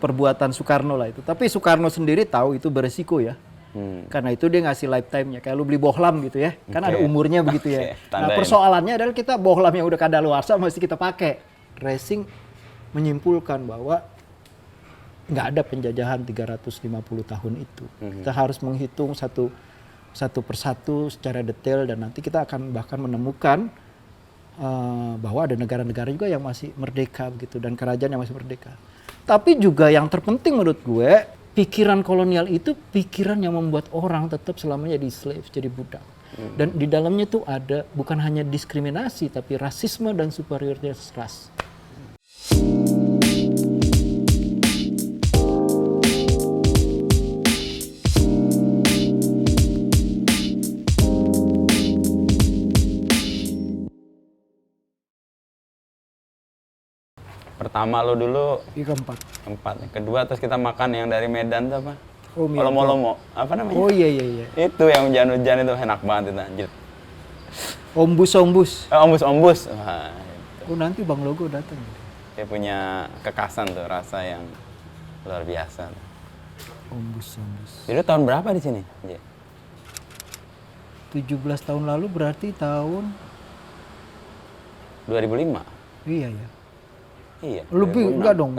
perbuatan Soekarno lah itu. Tapi Soekarno sendiri tahu itu beresiko ya. Karena itu dia ngasih lifetime-nya. Kayak lu beli bohlam gitu ya. Kan ada umurnya begitu ya. Nah persoalannya adalah kita bohlam yang udah kadaluarsa masih kita pakai. Racing menyimpulkan bahwa nggak ada penjajahan 350 tahun itu. Kita harus menghitung satu persatu secara detail dan nanti kita akan bahkan menemukan bahwa ada negara-negara juga yang masih merdeka begitu dan kerajaan yang masih merdeka. Tapi juga yang terpenting menurut gue, pikiran kolonial itu pikiran yang membuat orang tetap selamanya di slave, jadi budak. Dan di dalamnya tuh ada bukan hanya diskriminasi tapi rasisme dan superioritas ras. Pertama lo dulu Keempat. Kedua terus kita makan yang dari Medan tuh apa? Oh, Lomo-lomo. Apa namanya? Oh iya. Itu yang hujan-hujan itu enak banget itu anjir. Ombus. Ombus. Wah, Oh nanti Bang Logo datang. dia punya kekasan tuh, rasa yang luar biasa. Ombus. Itu tahun berapa di sini? 17 tahun lalu berarti tahun 2005? Iya ya. Iya. Lebih 2006. enggak dong.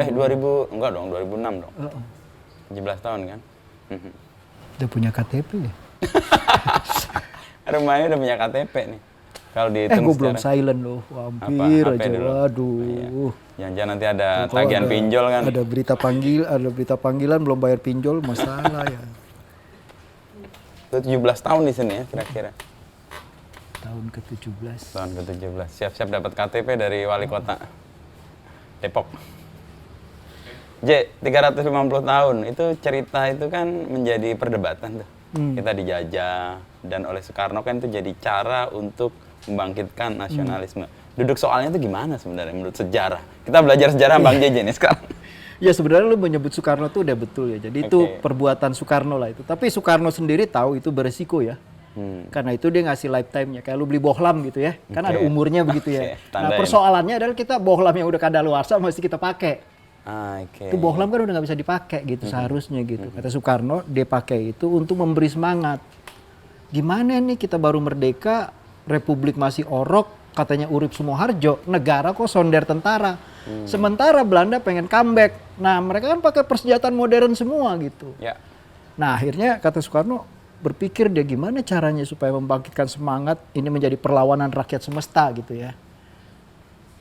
2006 dong. 17 tahun kan? Udah punya KTP ya? Rumahnya udah punya KTP nih. Kalau dihitung gue belum silent loh, hampir aja. dulu? Waduh. Iya. Jangan-jangan nanti ada Kalau tagihan pinjol kan? Ada berita panggilan belum bayar pinjol, masalah ya. Itu 17 tahun di sini ya kira-kira. Tahun ke-17. Tahun ke-17. Siap-siap dapat KTP dari wali kota Depok. 350 tahun itu cerita itu kan menjadi perdebatan tuh. Kita dijajah dan oleh Soekarno kan itu jadi cara untuk membangkitkan nasionalisme. Duduk soalnya itu gimana sebenarnya menurut sejarah? Kita belajar sejarah Bang JJ nih sekarang. Ya sebenarnya lu menyebut Soekarno tuh udah betul ya. Jadi itu perbuatan Soekarno lah itu. Tapi Soekarno sendiri tahu itu beresiko ya. Karena itu dia ngasih lifetime-nya. Kayak lu beli bohlam gitu ya. Kan ada umurnya begitu ya. Nah persoalannya adalah kita bohlam yang udah kadaluarsa masih kita pakai. Itu bohlam kan udah nggak bisa dipakai gitu seharusnya gitu. Kata Soekarno dia pakai itu untuk memberi semangat. Gimana nih kita baru merdeka, Republik masih orok, katanya Urip Sumoharjo, negara kok sonder tentara. Sementara Belanda pengen comeback. Nah mereka kan pakai persenjataan modern semua gitu. Ya. Nah akhirnya kata Soekarno berpikir dia gimana caranya supaya membangkitkan semangat ini menjadi perlawanan rakyat semesta gitu ya.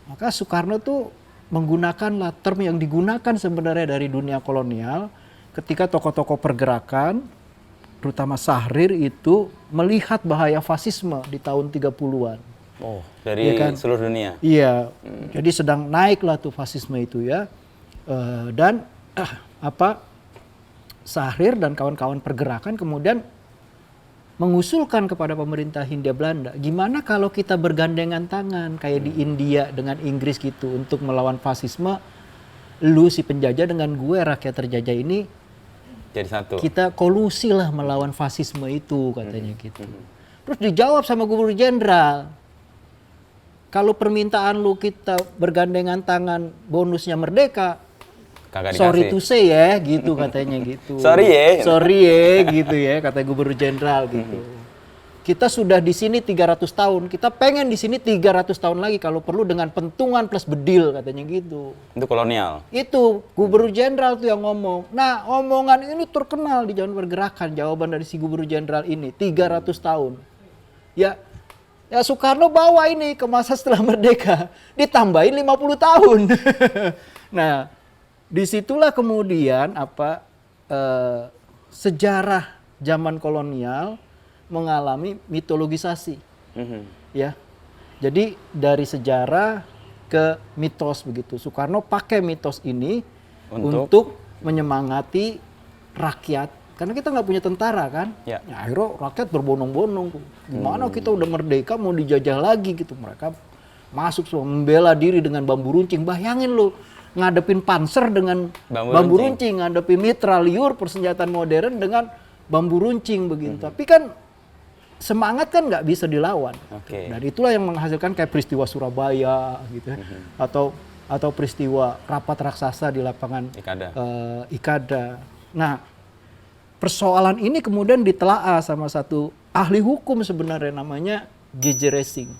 Maka Soekarno tuh menggunakanlah term yang digunakan sebenarnya dari dunia kolonial ketika tokoh-tokoh pergerakan terutama Syahrir itu melihat bahaya fasisme di tahun 30-an. Oh, dari ya kan? Seluruh dunia? Iya, jadi sedang naiklah tuh fasisme itu ya. Dan Syahrir dan kawan-kawan pergerakan kemudian mengusulkan kepada pemerintah Hindia Belanda, gimana kalau kita bergandengan tangan kayak di India dengan Inggris gitu untuk melawan fasisme, lu si penjajah dengan gue rakyat terjajah ini jadi satu. Kita kolusi lah melawan fasisme itu katanya gitu. Terus dijawab sama Gubernur Jenderal, kalau permintaan lu kita bergandengan tangan bonusnya merdeka, kagak sorry to say ya gitu katanya gitu. Sorry ya gitu ya kata Gubernur Jenderal gitu. Kita sudah di sini 300 tahun, kita pengen di sini 300 tahun lagi kalau perlu dengan pentungan plus bedil katanya gitu. Itu kolonial. Itu Gubernur Jenderal tuh yang ngomong. Nah, omongan ini terkenal di zaman pergerakan, jawaban dari si Gubernur Jenderal ini 300 tahun. Ya Soekarno bawa ini ke masa setelah merdeka, ditambahin 50 tahun. Nah, disitulah kemudian sejarah zaman kolonial mengalami mitologisasi, ya. Jadi dari sejarah ke mitos begitu. Soekarno pakai mitos ini untuk menyemangati rakyat, karena kita nggak punya tentara kan. Ya, akhirnya rakyat berbondong-bondong. Gimana kita udah merdeka mau dijajah lagi gitu. Mereka masuk semua membela diri dengan bambu runcing. Bayangin lo ngadepin panser dengan bambu runcing, ngadepin mitra liur persenjataan modern dengan bambu runcing begitu. Tapi kan semangat kan nggak bisa dilawan. Dan itulah yang menghasilkan kayak peristiwa Surabaya gitu ya. Atau atau peristiwa rapat raksasa di lapangan Ikada. Nah, persoalan ini kemudian ditelaah sama satu ahli hukum sebenarnya namanya G.J. Racing.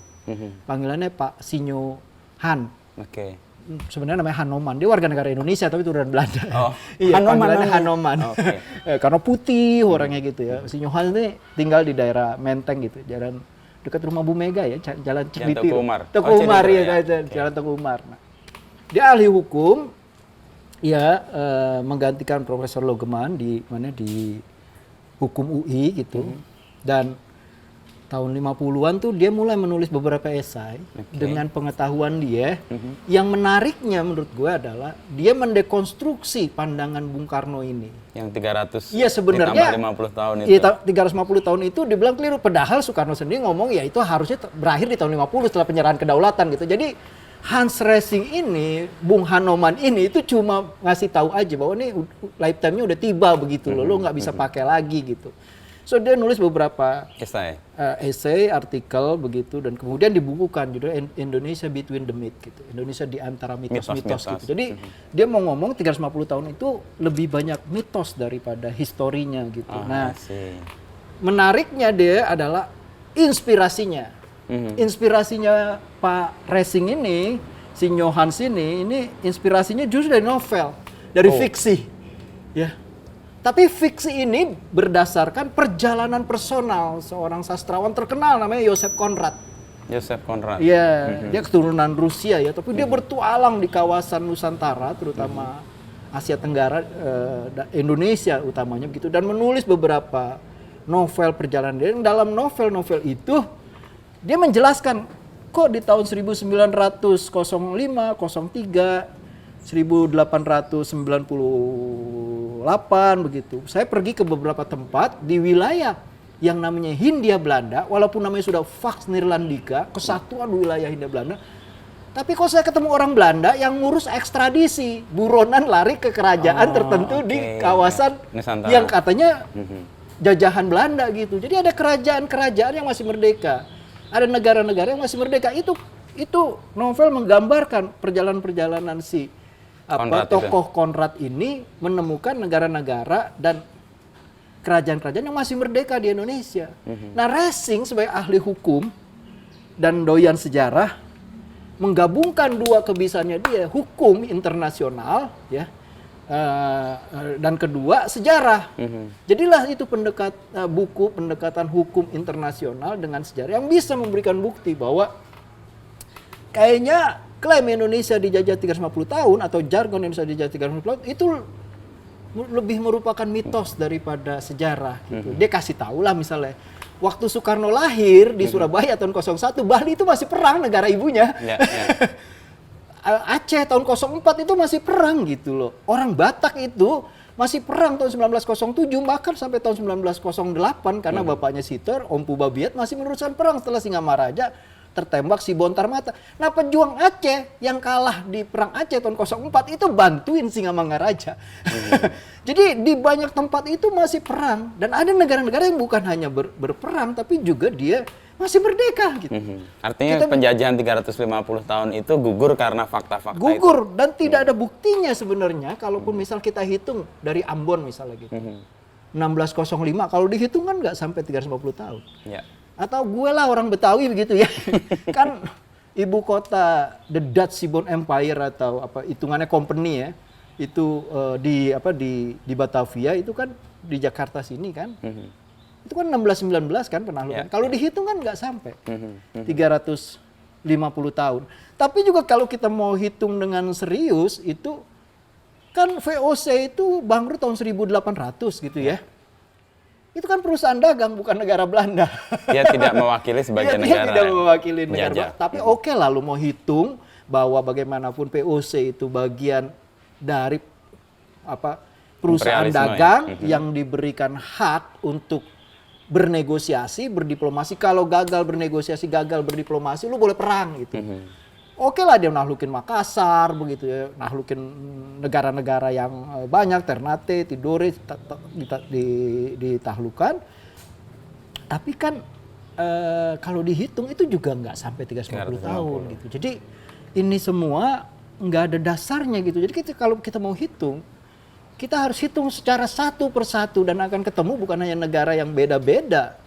Panggilannya Pak Sinyo Han. Oke. Sebenarnya namanya Hanoman. Dia warga negara Indonesia tapi turunan Belanda. Oh, iya, Hanoman, panggilannya Hanoman. Okay. Karena putih orangnya gitu ya. Sinyo Han ini tinggal di daerah Menteng gitu, jalan dekat rumah Bu Mega ya, jalan Cikditi. Tengku Umar. Tengku Umar ya, jalan Tengku Umar. Nah, dia ahli hukum, ya menggantikan Profesor Logeman di hukum UI gitu. Dan tahun 50-an tuh dia mulai menulis beberapa esai dengan pengetahuan dia. Yang menariknya menurut gue adalah dia mendekonstruksi pandangan Bung Karno ini. Yang 300 iya, sebenarnya, ditambah 50 tahun itu. Iya, 350 tahun itu dibilang keliru. Padahal Soekarno sendiri ngomong ya itu harusnya berakhir di tahun 50 setelah penyerahan kedaulatan gitu. Jadi Hans Racing ini, Bung Hanoman ini itu cuma ngasih tahu aja bahwa ini lifetime-nya udah tiba begitu loh. Lo nggak bisa pakai lagi gitu. So dia nulis beberapa essay, artikel begitu, dan kemudian dibukukan judulnya Indonesia Between the Myth gitu. Indonesia di antara mitos-mitos gitu. Jadi dia mau ngomong 350 tahun itu lebih banyak mitos daripada historinya gitu. Nah, menariknya dia adalah inspirasinya. Inspirasinya Pak Racing ini, si Johans ini inspirasinya justru dari novel, dari fiksi. Ya. Tapi fiksi ini berdasarkan perjalanan personal seorang sastrawan terkenal namanya Joseph Conrad. Joseph Conrad. Iya, dia keturunan Rusia ya, tapi dia bertualang di kawasan Nusantara, terutama Asia Tenggara, Indonesia utamanya begitu, dan menulis beberapa novel perjalanan dia. Dalam novel-novel itu dia menjelaskan kok di tahun 1905, 03, 1898 begitu. Saya pergi ke beberapa tempat di wilayah yang namanya Hindia Belanda, walaupun namanya sudah Pax Nederlandica, kesatuan wilayah Hindia Belanda. Tapi kok saya ketemu orang Belanda yang ngurus ekstradisi, buronan lari ke kerajaan tertentu di kawasan Nusantara yang katanya jajahan Belanda gitu. Jadi ada kerajaan-kerajaan yang masih merdeka. Ada negara-negara yang masih merdeka. Itu novel menggambarkan perjalanan-perjalanan si tokoh Conrad ini menemukan negara-negara dan kerajaan-kerajaan yang masih merdeka di Indonesia. Nah, Racing sebagai ahli hukum dan doyan sejarah menggabungkan dua kebiasaannya dia, hukum internasional ya, dan kedua sejarah. Jadilah itu buku pendekatan hukum internasional dengan sejarah yang bisa memberikan bukti bahwa kayaknya klaim Indonesia dijajah 350 tahun atau jargon Indonesia dijajah 350 tahun itu lebih merupakan mitos daripada sejarah gitu. Dia kasih tahu lah misalnya waktu Soekarno lahir di Surabaya tahun 01, Bali itu masih perang negara ibunya. Aceh tahun 04 itu masih perang gitu loh. Orang Batak itu masih perang tahun 1907 bahkan sampai tahun 1908 karena bapaknya Siter, Om Pubabiat masih meneruskan perang setelah Singamaraja tertembak si Bontar Mata. Nah, pejuang Aceh yang kalah di perang Aceh tahun 04 itu bantuin Singamangaraja. Jadi di banyak tempat itu masih perang dan ada negara-negara yang bukan hanya berperang tapi juga dia masih merdeka gitu. Artinya penjajahan 350 tahun itu gugur karena fakta-fakta gugur itu. Dan tidak ada buktinya sebenarnya kalaupun misal kita hitung dari Ambon misalnya gitu. 1605 kalau dihitung kan nggak sampai 350 tahun. Atau gue lah orang Betawi begitu ya. Kan ibu kota The Dutch Seaboard Empire atau apa hitungannya company ya. Itu di Batavia itu kan di Jakarta sini kan. Itu kan 1619 kan penaklukan. Kalau dihitung kan nggak sampai 350 tahun. Tapi juga kalau kita mau hitung dengan serius itu kan VOC itu bangkrut tahun 1800 gitu ya. Itu kan perusahaan dagang, bukan negara Belanda. Dia tidak mewakili sebagai negara. Dia tidak mewakili negara Belanda. Tapi oke lah lu mau hitung bahwa bagaimanapun POC itu bagian dari perusahaan dagang yang diberikan hak untuk bernegosiasi, berdiplomasi. Kalau gagal bernegosiasi, gagal berdiplomasi, lu boleh perang gitu. Oke lah dia nahlukin Makassar begitu ya, nahlukin negara-negara yang banyak, Ternate, Tidore ditahlukan. Tapi kan kalau dihitung itu juga nggak sampai 350 tahun gitu. Jadi ini semua nggak ada dasarnya gitu. Jadi kalau kita mau hitung, kita harus hitung secara satu persatu dan akan ketemu bukan hanya negara yang beda-beda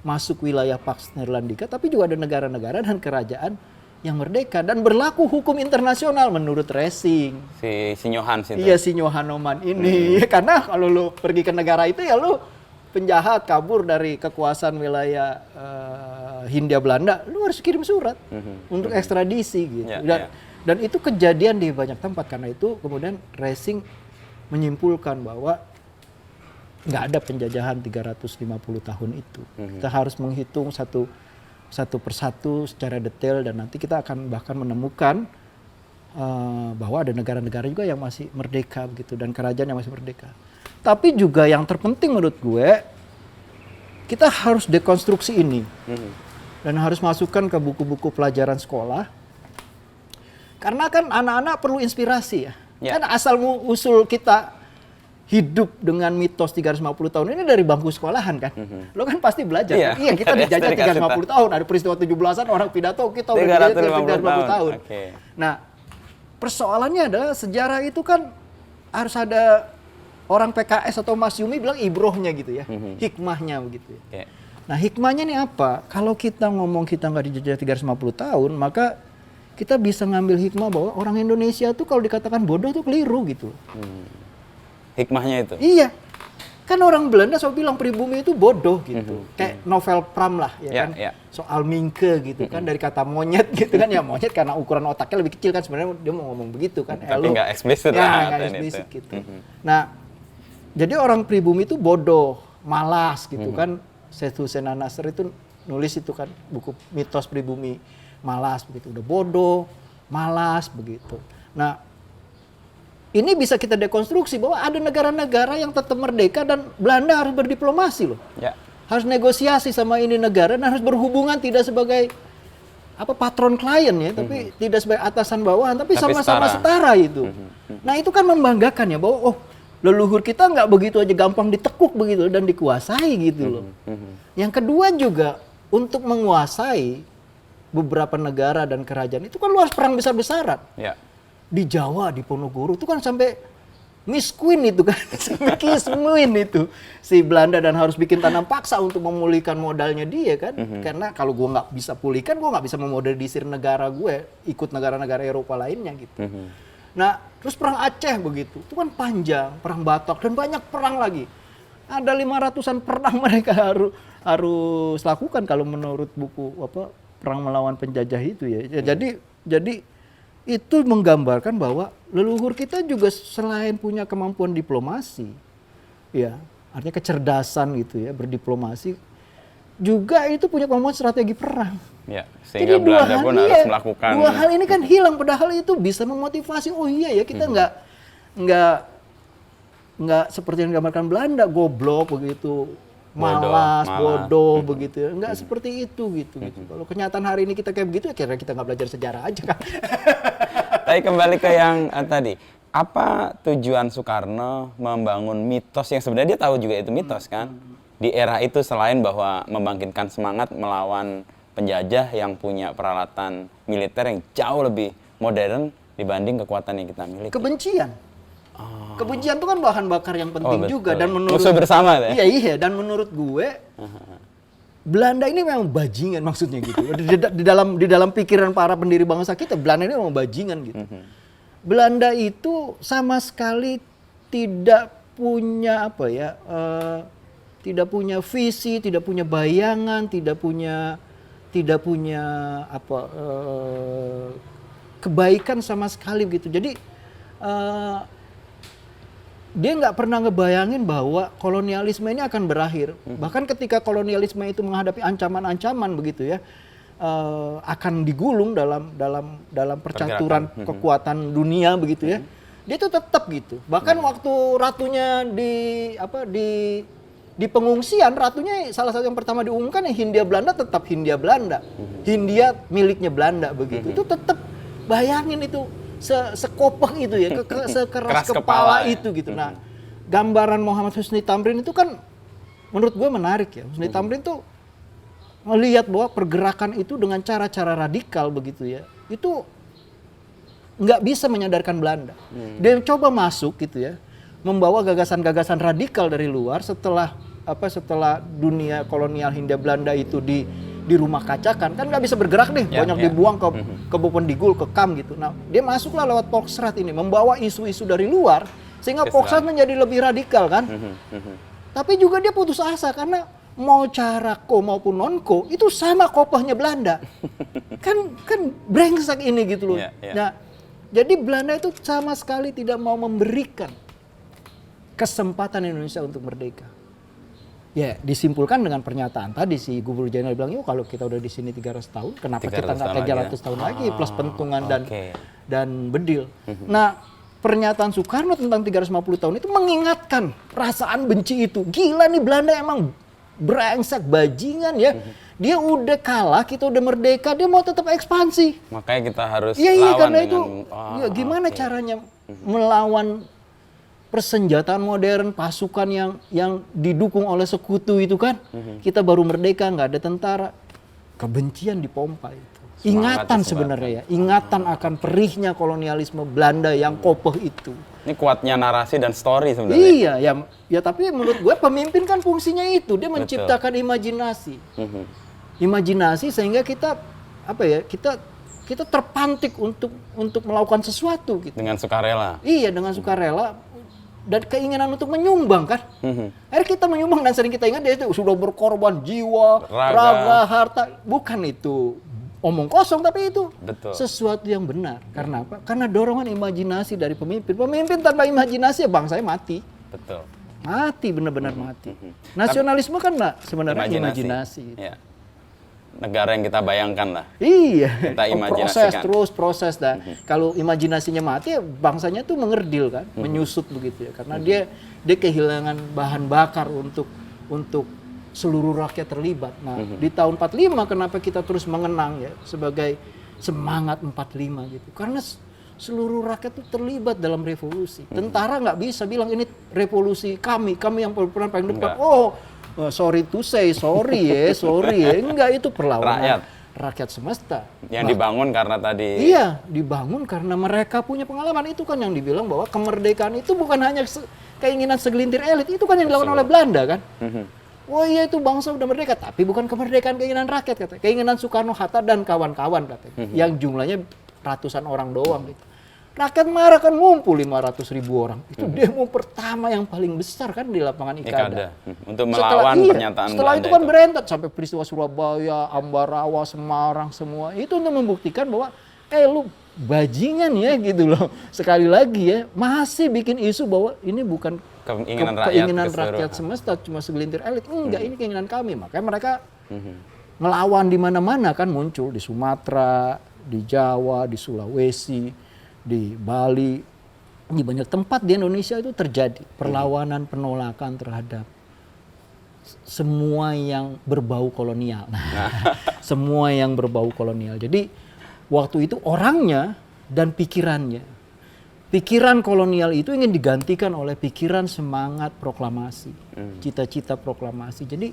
masuk wilayah Pax Netherlandica, tapi juga ada negara-negara dan kerajaan yang merdeka dan berlaku hukum internasional menurut Racing. Si Johan situ. Iya, si Johan ini. Karena kalau lu pergi ke negara itu ya lu penjahat kabur dari kekuasaan wilayah Hindia Belanda, lu harus kirim surat untuk ekstradisi gitu. Dan itu kejadian di banyak tempat. Karena itu kemudian Racing menyimpulkan bahwa nggak ada penjajahan 350 tahun itu. Kita harus menghitung satu persatu secara detail dan nanti kita akan bahkan menemukan bahwa ada negara-negara juga yang masih merdeka begitu dan kerajaan yang masih merdeka. Tapi juga yang terpenting menurut gue, kita harus dekonstruksi ini dan harus masukkan ke buku-buku pelajaran sekolah. Karena kan anak-anak perlu inspirasi ya. Kan asal usul kita hidup dengan mitos 350 tahun ini dari bangku sekolahan kan. Lo kan pasti belajar. Iya, kita dijajah 350 tahun. Ada peristiwa 17-an orang pidato kita udah 350 tahun. Nah, persoalannya adalah sejarah itu kan harus ada orang PKS atau Mas Yumi bilang ibrohnya gitu ya. Hikmahnya begitu ya. Nah, hikmahnya nih apa? Kalau kita ngomong kita nggak dijajah 350 tahun, maka kita bisa ngambil hikmah bahwa orang Indonesia tuh kalau dikatakan bodoh tuh keliru gitu. Hikmahnya itu? Iya. Kan orang Belanda selalu bilang pribumi itu bodoh gitu. Kayak novel Pram lah ya kan. Soal mingke gitu kan dari kata monyet gitu kan. Ya monyet karena ukuran otaknya lebih kecil kan sebenarnya dia mau ngomong begitu kan. Tapi nggak eksplisit lah. Nggak eksplisit gitu. Nah, jadi orang pribumi itu bodoh, malas gitu kan. Setu Sena Nasr itu nulis itu kan buku mitos pribumi malas begitu. Udah bodoh, malas begitu. Nah, ini bisa kita dekonstruksi bahwa ada negara-negara yang tetap merdeka dan Belanda harus berdiplomasi loh. Harus negosiasi sama ini negara dan harus berhubungan tidak sebagai patron klien ya, tapi tidak sebagai atasan bawahan, tapi sama-sama setara itu. Nah, itu kan membanggakan ya bahwa leluhur kita nggak begitu aja gampang ditekuk begitu dan dikuasai gitu loh. Yang kedua juga untuk menguasai beberapa negara dan kerajaan itu kan lu harus perang besar-besaran. Di Jawa, di Ponorogo itu kan sampai Miss Queen itu kan, sampai Kiss Queen itu si Belanda dan harus bikin tanam paksa untuk memulihkan modalnya dia kan. Karena kalau gue nggak bisa pulihkan, gue nggak bisa memodernisir negara gue, ikut negara-negara Eropa lainnya gitu. Nah, terus perang Aceh begitu, itu kan panjang, perang Batok dan banyak perang lagi. Ada 500-an perang mereka harus lakukan kalau menurut buku perang melawan penjajah itu ya. Jadi itu menggambarkan bahwa leluhur kita juga selain punya kemampuan diplomasi, ya artinya kecerdasan gitu ya berdiplomasi, juga itu punya kemampuan strategi perang. Sehingga Belanda pun harus melakukan. Dua hal ini kan hilang, padahal itu bisa memotivasi. Oh iya ya kita nggak seperti yang digambarkan Belanda goblok begitu. Malas, bodoh begitu ya. Enggak seperti itu gitu. Kalau kenyataan hari ini kita kayak begitu ya kira kita nggak belajar sejarah aja kan. Tapi kembali ke yang tadi, apa tujuan Soekarno membangun mitos yang sebenarnya dia tahu juga itu mitos kan? Di era itu selain bahwa membangkitkan semangat melawan penjajah yang punya peralatan militer yang jauh lebih modern dibanding kekuatan yang kita miliki. Kebencian. Kebencian itu kan bahan bakar yang penting juga dan menurut musuh bersama ya. Iya dan menurut gue Belanda ini memang bajingan maksudnya gitu. di dalam pikiran para pendiri bangsa kita Belanda ini memang bajingan gitu. Belanda itu sama sekali tidak punya tidak punya visi, tidak punya bayangan, tidak punya kebaikan sama sekali gitu. Jadi dia nggak pernah ngebayangin bahwa kolonialisme ini akan berakhir. Bahkan ketika kolonialisme itu menghadapi ancaman-ancaman begitu ya, akan digulung dalam percaturan kekuatan dunia begitu ya. Dia tuh tetap gitu. Bahkan waktu ratunya di pengungsian, ratunya salah satu yang pertama diumumkan ya Hindia Belanda tetap Hindia Belanda. Hindia miliknya Belanda begitu. Itu tetap bayangin itu. Sekopek itu ya, sekeras kepala itu gitu. Nah, gambaran Muhammad Husni Tamrin itu kan menurut gue menarik ya. Husni Tamrin tuh melihat bahwa pergerakan itu dengan cara-cara radikal begitu ya. Itu nggak bisa menyadarkan Belanda. Dia coba masuk gitu ya, membawa gagasan-gagasan radikal dari luar setelah dunia kolonial Hindia Belanda itu di rumah kacakan, kan nggak bisa bergerak deh, banyak dibuang ke Bovendigul, ke Kam gitu. Nah, dia masuklah lewat Volksraad ini, membawa isu-isu dari luar, sehingga Volksraad menjadi lebih radikal kan. Tapi juga dia putus asa karena mau cara ko maupun non ko itu sama kokohnya Belanda. kan brengsek ini gitu loh. Nah, jadi Belanda itu sama sekali tidak mau memberikan kesempatan Indonesia untuk merdeka. Ya, disimpulkan dengan pernyataan tadi si Gubernur Jenderal bilang, "Yuk kalau kita udah di sini 300 tahun, kenapa kita nggak 300 tahun lagi plus pentungan dan bedil." Nah, pernyataan Soekarno tentang 350 tahun itu mengingatkan perasaan benci itu. Gila nih Belanda emang brengsek bajingan ya. Dia udah kalah, kita udah merdeka, dia mau tetap ekspansi. Makanya kita harus lawan dengan karena itu gimana caranya melawan persenjataan modern, pasukan yang didukung oleh sekutu itu kan. Kita baru merdeka, nggak ada tentara. Kebencian dipompa itu. Ingatan sebenarnya ya, ingatan akan perihnya kolonialisme Belanda yang kokoh itu. Ini kuatnya narasi dan story sebenarnya. Iya, ya tapi menurut gue pemimpin kan fungsinya itu, dia menciptakan imajinasi. Imajinasi sehingga kita kita terpantik untuk melakukan sesuatu gitu. Dengan sukarela. Iya, dengan sukarela dan keinginan untuk menyumbang kan. Akhirnya kita menyumbang dan sering kita ingat dia itu sudah berkorban jiwa, raga, harta. Bukan itu omong kosong, tapi itu sesuatu yang benar. Karena apa? Karena dorongan imajinasi dari pemimpin. Pemimpin tanpa imajinasi ya bangsanya mati. Betul. Mati, benar-benar mati. Nasionalisme kan sebenarnya imajinasi. Ya. Negara yang kita bayangkan lah. Iya. Kita imajinasikan. Proses dah. Kalau imajinasinya mati, ya bangsanya tuh mengerdil kan, menyusut begitu ya. Karena dia kehilangan bahan bakar untuk seluruh rakyat terlibat. Nah, di tahun 45 kenapa kita terus mengenang ya sebagai semangat 45 gitu. Karena seluruh rakyat itu terlibat dalam revolusi. Tentara nggak bisa bilang ini revolusi kami yang peran paling depan. Sorry to say, sorry ya. Enggak, itu perlawanan rakyat semesta. Yang dibangun karena tadi. Iya, dibangun karena mereka punya pengalaman. Itu kan yang dibilang bahwa kemerdekaan itu bukan hanya keinginan segelintir elit. Itu kan yang dilakukan oleh Belanda kan. Oh iya, itu bangsa udah merdeka, tapi bukan kemerdekaan keinginan rakyat katanya. Keinginan Soekarno, Hatta dan kawan-kawan katanya. Yang jumlahnya ratusan orang doang gitu. Rakyat marah kan, ngumpul 500.000 orang. Itu demo pertama yang paling besar kan di lapangan Ikada. Untuk melawan pernyataan setelah Belanda itu kan berentet sampai peristiwa Surabaya, Ambarawa, Semarang semua. Itu untuk membuktikan bahwa lu bajingan ya gitu loh. Sekali lagi ya, masih bikin isu bahwa ini bukan keinginan rakyat semesta, cuma segelintir elit. Enggak, ini keinginan kami. Makanya mereka melawan di mana-mana kan, muncul di Sumatera, di Jawa, di Sulawesi, di Bali, di banyak tempat di Indonesia itu terjadi perlawanan, penolakan terhadap semua yang berbau kolonial. Semua yang berbau kolonial. Jadi waktu itu orangnya dan pikirannya. Pikiran kolonial itu ingin digantikan oleh pikiran semangat proklamasi, cita-cita proklamasi. Jadi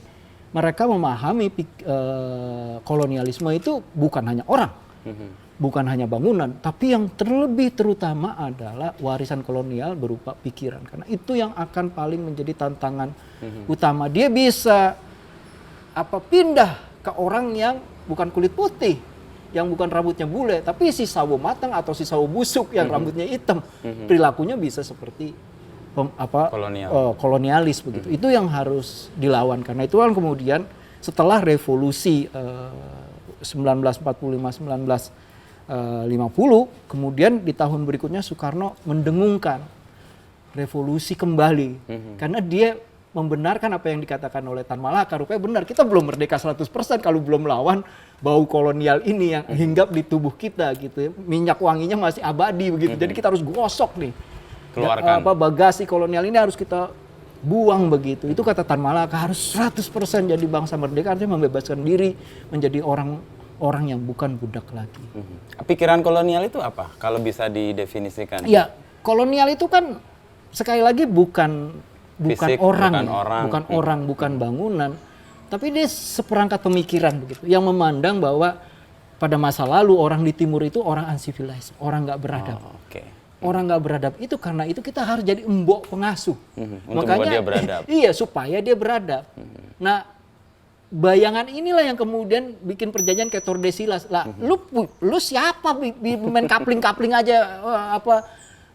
mereka memahami kolonialisme itu bukan hanya orang, bukan hanya bangunan, tapi yang terlebih terutama adalah warisan kolonial berupa pikiran. Karena itu yang akan paling menjadi tantangan utama. Dia bisa pindah ke orang yang bukan kulit putih, yang bukan rambutnya bule, tapi si sawo matang atau si sawo busuk yang rambutnya hitam, perilakunya bisa seperti kolonialis begitu. Itu yang harus dilawan. Karena itu kan kemudian setelah revolusi 1945-1950, kemudian di tahun berikutnya Soekarno mendengungkan revolusi kembali, karena dia membenarkan apa yang dikatakan oleh Tan Malaka. Rupanya benar, kita belum merdeka 100% kalau belum melawan bau kolonial ini yang hinggap di tubuh kita gitu ya. Minyak wanginya masih abadi begitu. Jadi kita harus gosok nih. Keluarkan. Bagasi kolonial ini harus kita buang begitu. Itu kata Tan Malaka, harus 100% jadi bangsa merdeka, artinya membebaskan diri menjadi orang yang bukan budak lagi. Pikiran kolonial itu apa? Kalau bisa didefinisikan. Ya, kolonial itu kan sekali lagi bukan Fisik, orang, bukan bangunan, tapi dia seperangkat pemikiran begitu, yang memandang bahwa pada masa lalu orang di timur itu orang uncivilized, orang nggak beradab. Orang nggak beradab itu karena itu kita harus jadi embok pengasuh. Untuk makanya dia beradab. Iya, supaya dia beradab. Nah, bayangan inilah yang kemudian bikin perjanjian kayak Tordesillas. Lah, lu siapa main kapling-kapling aja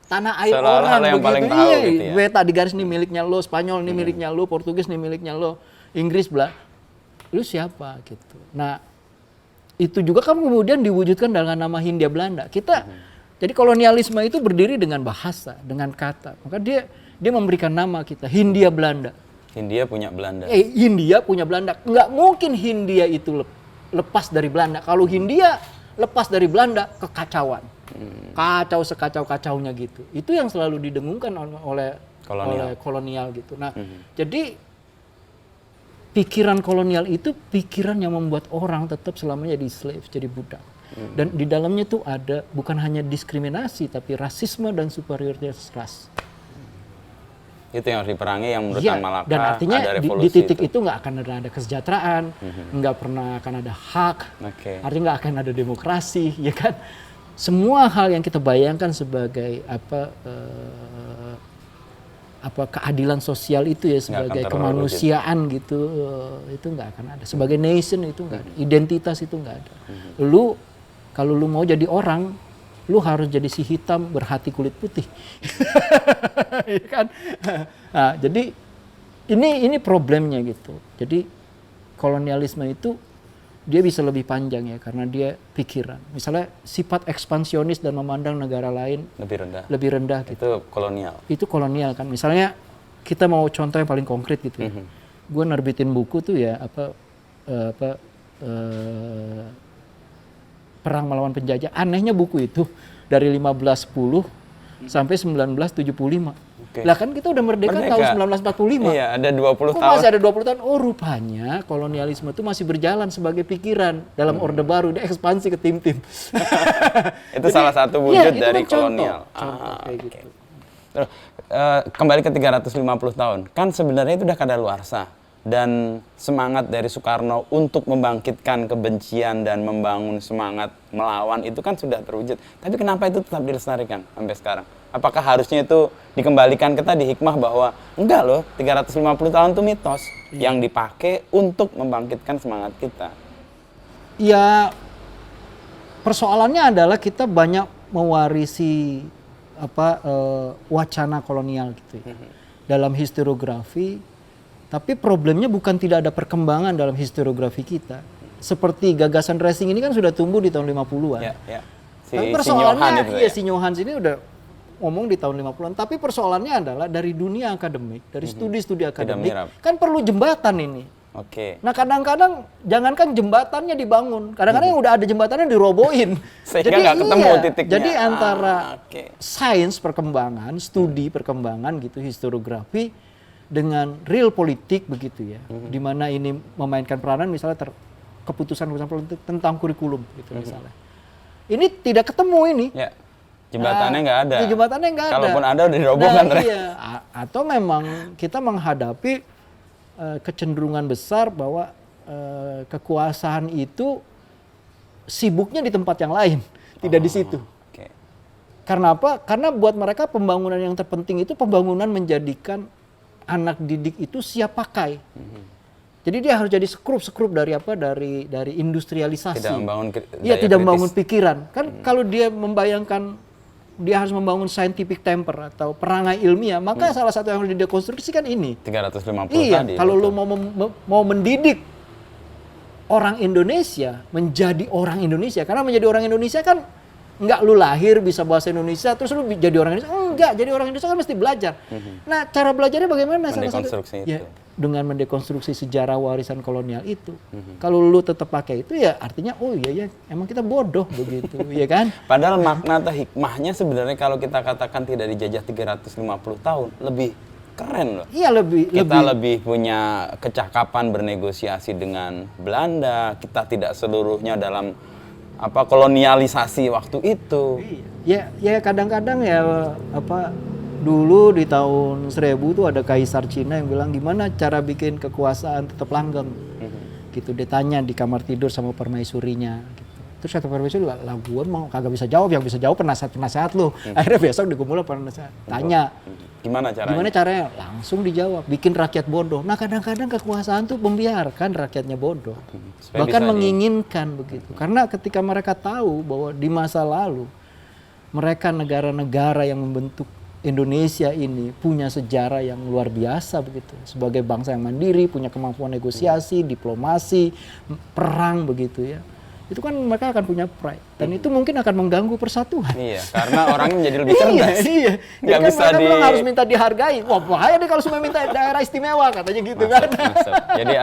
tanah air seolah-olah orang yang paling begitu. tahu Iya, gitu ya. Beta di garis ini miliknya lo, Spanyol ini miliknya lo, Portugis ini miliknya lo, Inggris bla. Lu siapa gitu. Nah, itu juga kan kemudian diwujudkan dengan nama Hindia Belanda. Jadi kolonialisme itu berdiri dengan bahasa, dengan kata. Maka dia memberikan nama kita Hindia Belanda. Hindia punya Belanda. Hindia punya Belanda. Nggak mungkin Hindia itu lepas dari Belanda. Kalau Hindia lepas dari Belanda, kekacauan. Kacau sekacau-kacaunya gitu. Itu yang selalu didengungkan oleh kolonial gitu. Nah, jadi pikiran kolonial itu pikiran yang membuat orang tetap selamanya jadi slave, jadi budak. Dan di dalamnya tuh ada bukan hanya diskriminasi tapi rasisme dan superioritas ras. Itu yang harus diperangi, yang menurut Malaka dan artinya ada revolusi di titik itu nggak akan ada kesejahteraan, nggak pernah akan ada hak, artinya nggak akan ada demokrasi, ya kan? Semua hal yang kita bayangkan sebagai keadilan sosial itu ya, sebagai kemanusiaan gitu, itu nggak akan ada. Sebagai nation itu nggak ada, identitas itu nggak ada. Kalau lu mau jadi orang, lu harus jadi si hitam berhati kulit putih, ya kan? Nah, jadi ini problemnya gitu. Jadi kolonialisme itu dia bisa lebih panjang ya, karena dia pikiran. Misalnya sifat ekspansionis dan memandang negara lain lebih rendah gitu. Itu kolonial. Itu kolonial kan. Misalnya kita mau contoh yang paling konkret gitu ya. Gue nerbitin buku tuh ya Perang Melawan Penjajah. Anehnya buku itu dari 1510 sampai 1975. Lah kan kita udah merdeka tahun 1945. Iya, ada 20 tahun. Masih ada 20 tahun. Oh, rupanya kolonialisme itu masih berjalan sebagai pikiran dalam Orde Baru, dia ekspansi ke tim-tim. Itu jadi, salah satu wujud dari kolonial. Contoh kayak gitu. Kembali ke 350 tahun. Kan sebenarnya itu udah kadaluarsa. Dan semangat dari Soekarno untuk membangkitkan kebencian dan membangun semangat melawan itu kan sudah terwujud. Tapi kenapa itu tetap dilestarikan sampai sekarang? Apakah harusnya itu dikembalikan ke tadi hikmah bahwa enggak loh, 350 tahun itu mitos yang dipakai untuk membangkitkan semangat kita? Ya, persoalannya adalah kita banyak mewarisi wacana kolonial gitu ya. Dalam historiografi. Tapi problemnya bukan tidak ada perkembangan dalam historiografi kita. Seperti gagasan racing ini kan sudah tumbuh di tahun 50-an. Ya. Tapi persoalannya, si Nyohans ini udah ngomong di tahun 50-an. Tapi persoalannya adalah dari dunia akademik, dari studi-studi akademik, kan perlu jembatan ini. Nah kadang-kadang, jangankan jembatannya dibangun, kadang-kadang yang udah ada jembatannya dirobohin. Sehingga nggak ketemu titiknya. Jadi antara sains perkembangan, studi perkembangan gitu, historiografi, dengan real politik begitu ya, di mana ini memainkan peranan misalnya keputusan politik tentang kurikulum gitu misalnya. Ini tidak ketemu ini. Ya. Jembatannya nggak ada. Jembatannya nggak ada. Kalaupun ada udah dirobohkan. Iya. Atau memang kita menghadapi kecenderungan besar bahwa kekuasaan itu sibuknya di tempat yang lain, tidak di situ. Karena apa? Karena buat mereka pembangunan yang terpenting itu pembangunan menjadikan anak didik itu siap pakai. Jadi dia harus jadi sekrup dari dari industrialisasi. Tidak membangun tidak membangun pikiran. Kan kalau dia membayangkan dia harus membangun scientific temper atau perangai ilmiah, maka salah satu yang harus didekonstruksikan ini. 350 tadi. Kalau lu mau mendidik orang Indonesia menjadi orang Indonesia, karena menjadi orang Indonesia kan enggak lu lahir bisa bahasa Indonesia terus lu jadi orang Indonesia. Enggak, jadi orang Indonesia kan mesti belajar. Nah, cara belajarnya bagaimana? Mendekonstruksi itu. Ya, dengan mendekonstruksi sejarah warisan kolonial itu. Kalau lu tetap pakai itu ya artinya oh iya ya, emang kita bodoh begitu, ya kan? Padahal makna atau hikmahnya sebenarnya kalau kita katakan tidak dijajah 350 tahun, lebih keren loh. Iya, kita lebih punya kecakapan bernegosiasi dengan Belanda, kita tidak seluruhnya dalam kolonialisasi waktu itu. Ya kadang-kadang ya dulu di tahun 1000 tuh ada kaisar Cina yang bilang gimana cara bikin kekuasaan tetap langgeng. Gitu dia tanya di kamar tidur sama permaisurinya gitu. Terus kata Profesor, lah gua mau kagak bisa jawab, yang bisa jawab penasehat lu. Akhirnya besok dikumpul penasehat, tanya. Gimana caranya? Gimana caranya? Langsung dijawab, bikin rakyat bodoh. Nah kadang-kadang kekuasaan tuh membiarkan rakyatnya bodoh. Supaya Bahkan bisa menginginkan begitu. Karena ketika mereka tahu bahwa di masa lalu, mereka negara-negara yang membentuk Indonesia ini punya sejarah yang luar biasa begitu. Sebagai bangsa yang mandiri, punya kemampuan negosiasi, diplomasi, perang begitu ya. Itu kan mereka akan punya pride. Dan itu mungkin akan mengganggu persatuan. Iya, karena orangnya menjadi lebih cerdas. Iya. Nggak Jadi kan bisa mereka bilang harus minta dihargai. Wah bahaya deh kalau semua minta daerah istimewa katanya gitu kan. Masuk. Jadi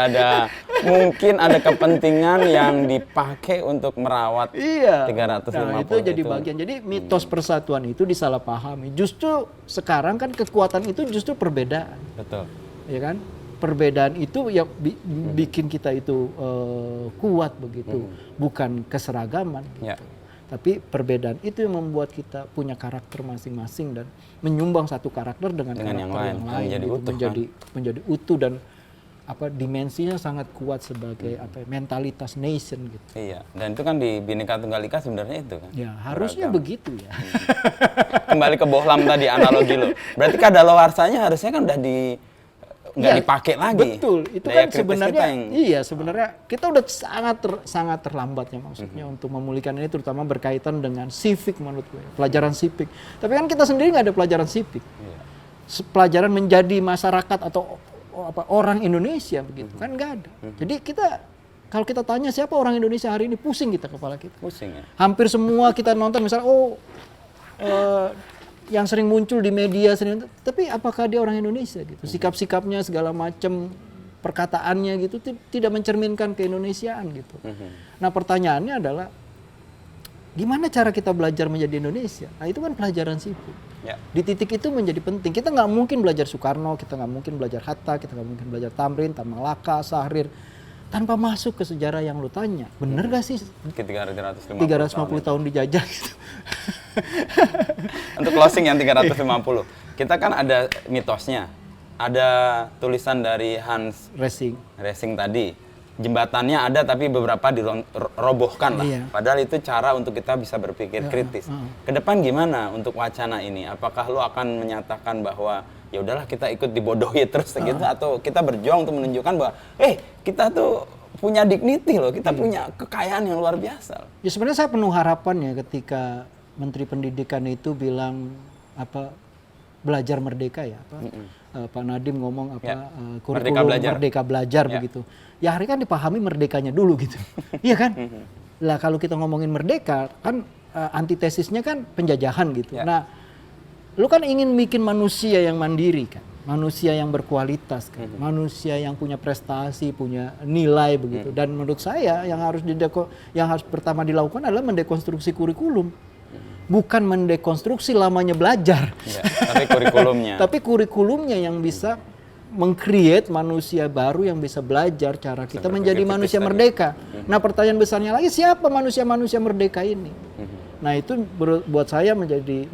mungkin ada kepentingan yang dipakai untuk merawat Iya. 350 Nah, itu jadi bagian. Jadi mitos persatuan itu disalahpahami. Justru sekarang kan kekuatan itu justru perbedaan. Betul. Ya kan? Perbedaan itu yang bikin kita itu kuat begitu, bukan keseragaman. Ya. Tapi perbedaan itu yang membuat kita punya karakter masing-masing dan menyumbang satu karakter dengan karakter yang lain, menjadi gitu. utuh, menjadi utuh dan dimensinya sangat kuat sebagai mentalitas nation gitu. Iya, dan itu kan di Bhinneka Tunggal Ika sebenarnya itu kan. Ya harusnya begitu ya. Kembali ke bohlam tadi analogi lo. Berarti kadaluarsanya harusnya kan udah nggak dipakai lagi. Betul, itu Daya kan sebenarnya yang... sebenarnya kita udah sangat terlambat ya maksudnya untuk memulihkan ini, terutama berkaitan dengan civic menurut gue, pelajaran civic. Tapi kan kita sendiri nggak ada pelajaran civic. Pelajaran menjadi masyarakat atau orang Indonesia begitu kan nggak ada. Jadi kalau kita tanya siapa orang Indonesia hari ini, pusing kita kepala kita. Pusing ya. Hampir semua kita nonton misalnya yang sering muncul di media, tapi apakah dia orang Indonesia gitu? Sikap-sikapnya segala macam, perkataannya gitu tidak mencerminkan keindonesiaan gitu. Nah pertanyaannya adalah gimana cara kita belajar menjadi Indonesia? Nah itu kan pelajaran sipil. Ya. Di titik itu menjadi penting. Kita nggak mungkin belajar Soekarno, kita nggak mungkin belajar Hatta, kita nggak mungkin belajar Tamrin, Tamalaka, Sahrir tanpa masuk ke sejarah yang lu tanya. Bener gak sih? 350 tahun dijajah gitu. Untuk closing yang 350. Kita kan ada mitosnya. Ada tulisan dari Hans Racing tadi. Jembatannya ada tapi beberapa dirobohkan lah. Iya. Padahal itu cara untuk kita bisa berpikir kritis. Kedepan gimana untuk wacana ini? Apakah lu akan menyatakan bahwa ya udahlah kita ikut dibodohi terus gitu, atau kita berjuang untuk menunjukkan bahwa kita tuh punya dignity loh, kita punya kekayaan yang luar biasa. Ya sebenarnya saya penuh harapan ya ketika Menteri Pendidikan itu bilang belajar merdeka ya, Pak Nadiem ngomong kurikulum merdeka belajar begitu. Ya hari kan dipahami merdekanya dulu gitu. Iya kan? Lah kalau kita ngomongin merdeka kan antitesisnya kan penjajahan gitu. Nah, lu kan ingin bikin manusia yang mandiri kan, manusia yang berkualitas kan, manusia yang punya prestasi, punya nilai begitu. Dan menurut saya yang harus pertama dilakukan adalah mendekonstruksi kurikulum. Bukan mendekonstruksi lamanya belajar. Ya, tapi kurikulumnya. Tapi kurikulumnya yang bisa meng-create manusia baru yang bisa belajar cara kita menjadi manusia merdeka. Nah, pertanyaan besarnya lagi, siapa manusia-manusia merdeka ini? Nah, itu buat saya menjadi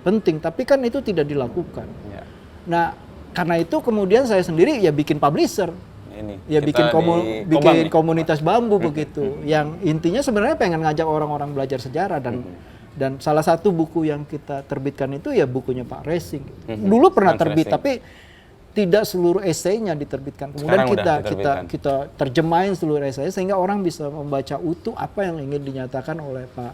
penting, tapi kan itu tidak dilakukan. Ya. Nah, karena itu kemudian saya sendiri ya bikin publisher. Bikin komunitas bambu begitu. Yang intinya sebenarnya pengen ngajak orang-orang belajar sejarah dan salah satu buku yang kita terbitkan itu ya bukunya Pak Racing. Dulu pernah terbit tapi tidak seluruh esainya diterbitkan. Kemudian kita terjemahin seluruh esainya sehingga orang bisa membaca utuh apa yang ingin dinyatakan oleh Pak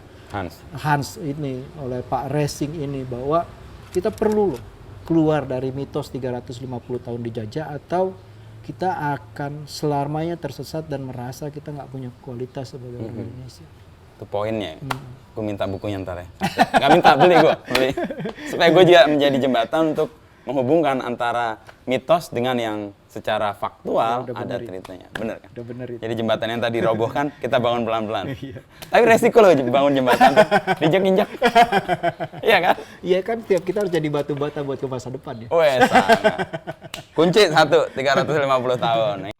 Hans ini, oleh Pak Racing ini, bahwa kita perlu loh keluar dari mitos 350 tahun dijajah atau kita akan selamanya tersesat dan merasa kita nggak punya kualitas sebagai orang Indonesia. Itu poinnya. Gue minta bukunya ntar ya. Nggak minta, beli. Supaya gue juga menjadi jembatan untuk menghubungkan antara mitos dengan yang secara faktual ada ceritanya. Bener kan? Udah bener itu. Jadi jembatan yang tadi robohkan, kita bangun pelan-pelan. Tapi resiko loh bangun jembatan, diinjak-injak. Iya kan? Iya kan, tiap kita harus jadi batu bata buat ke masa depan ya. Wes, kunci 350 tahun.